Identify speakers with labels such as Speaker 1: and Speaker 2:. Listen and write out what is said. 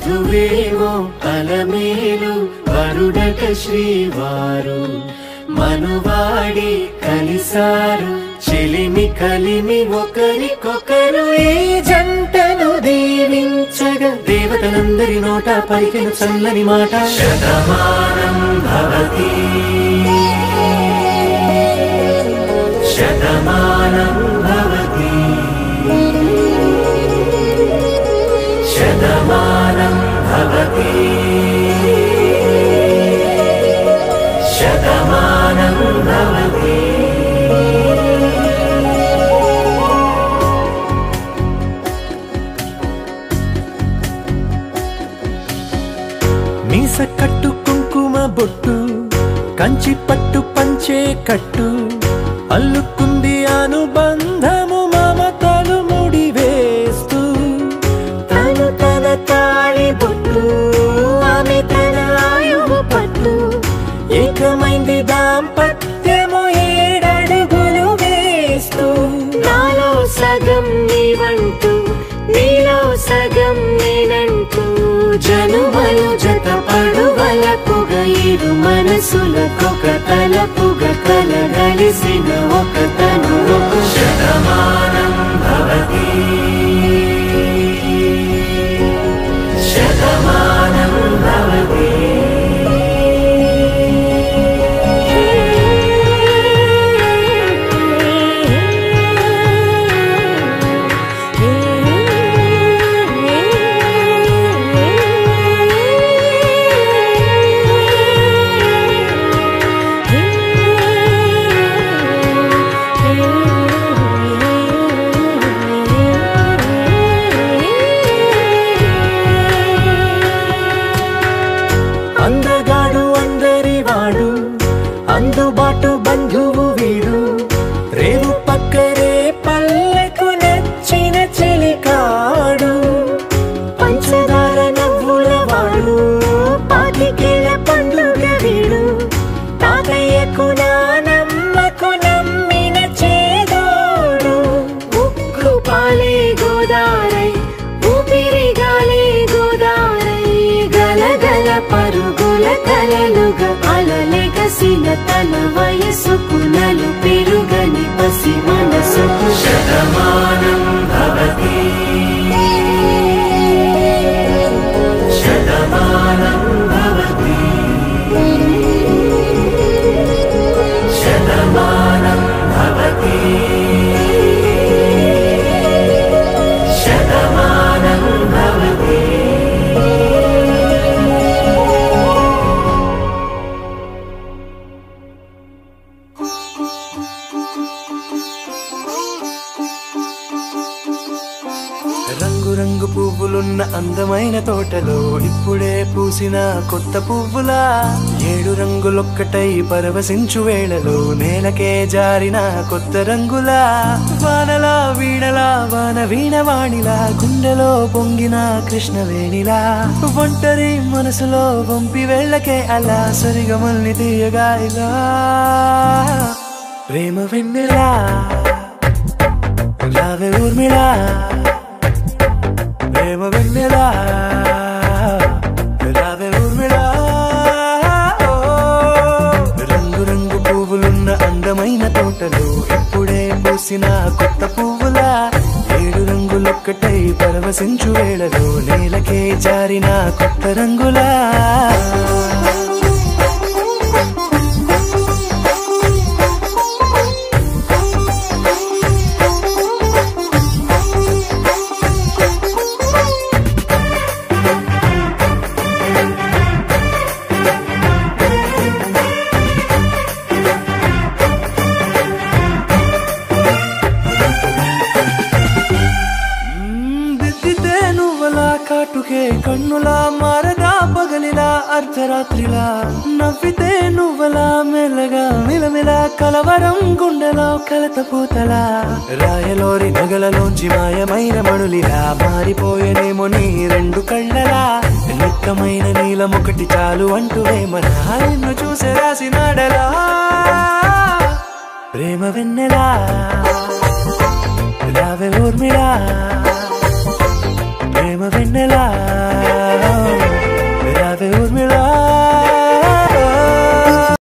Speaker 1: వధువేమో అలమేలు వరుడట శ్రీవారు మనువాడి కలిసారు చెలిమి కలిమి ఒకరికొకరు ఈ జంటను దీవించగా దేవతలందరి నోట పలికిన చల్లని మాట శతమానం భవతి శతమానం భవతి శతమానం భవతి శతమానం భవతి మీస కట్టు కుంకుమ బొట్టు కంచి పట్టు పంచే కట్టు అల్లుకుంది అనుబంధము మమతలు ముడివేస్తూ తను తన తాళి బొట్టు ఆమె తన ఆయువు పట్టు ఏకమైంది దాంపత్యము 7 అడుగులు వేస్తూ నాలో సగం నీవంటూ నీలో సగం నేనంటూ జనుమలు జత పడువలపుగ ఇరు మనసులకొక తలపుగ కలగలిసిన ఒక తను శతమానం భవతి శతమానం భవతి అందగాడు అందరి వాడు అందుబాటు బంధువు వీడు రేవు పక్కరే పల్లెకు నచ్చిన చెలికాడు పంచదార నవ్వుల వాడు పాతికేల పండుగ వీడు తాతయ్యకు నానమ్మకు నమ్మిన చేదోడు ఉక్కు పాలే గోదారై ఊపిరిగాలే గోదారై గలగల పరుగుల కలలుగా అలలెగసిన తన వయసుకు నలు పెరుగని పసి మనసుకు శతమానం భవతి శతమానం భవతి శతమానం భవతి శతమానం భవతి రంగు రంగు పువ్వులున్న అందమైన తోటలో ఇప్పుడే పూసిన కొత్త పువ్వులా 7 రంగులొక్కటై పరవశించు వేళలో నేలకే జారిన కొత్త రంగులా వానలా వీణలా వాన వీణవాణిలా గుండెలో పొంగిన కృష్ణవేణిలా ఒంటరి మనసులో వంపి వెళ్ళకే అలా సరిగమల్ని తీయగా ఇలా ప్రేమ వెన్నెలా రావే ఊర్మిళా ప్రేమ వెన్నెలా రావే ఊర్మిళా రంగు రంగు పువ్వులున్న అందమైన తోటలో ఇప్పుడే పూసిన కొత్త పువ్వులా 7 రంగులొక్కటై పరవశించు వేళలో నేలకే జారిన కొత్త రంగులా కాటుకే కన్నులా మారగా పగలిలా అర్ధరాత్రిలా నవ్వితే నువ్వలా మెల్లగా మిలమిలా కలవరం గుండెలో కలతపూతలా రాయలోరి నగలలోంచి మాయమైన మణులిలా మారిపోయేనేమో నీ 2 కళ్ళలా నిక్కమైన నీలమొకటి చాలు అంటూ వేమనా నిన్ను చూసే రాసినాడలా ప్రేమ వెన్నెలా రావే ఊర్మిళా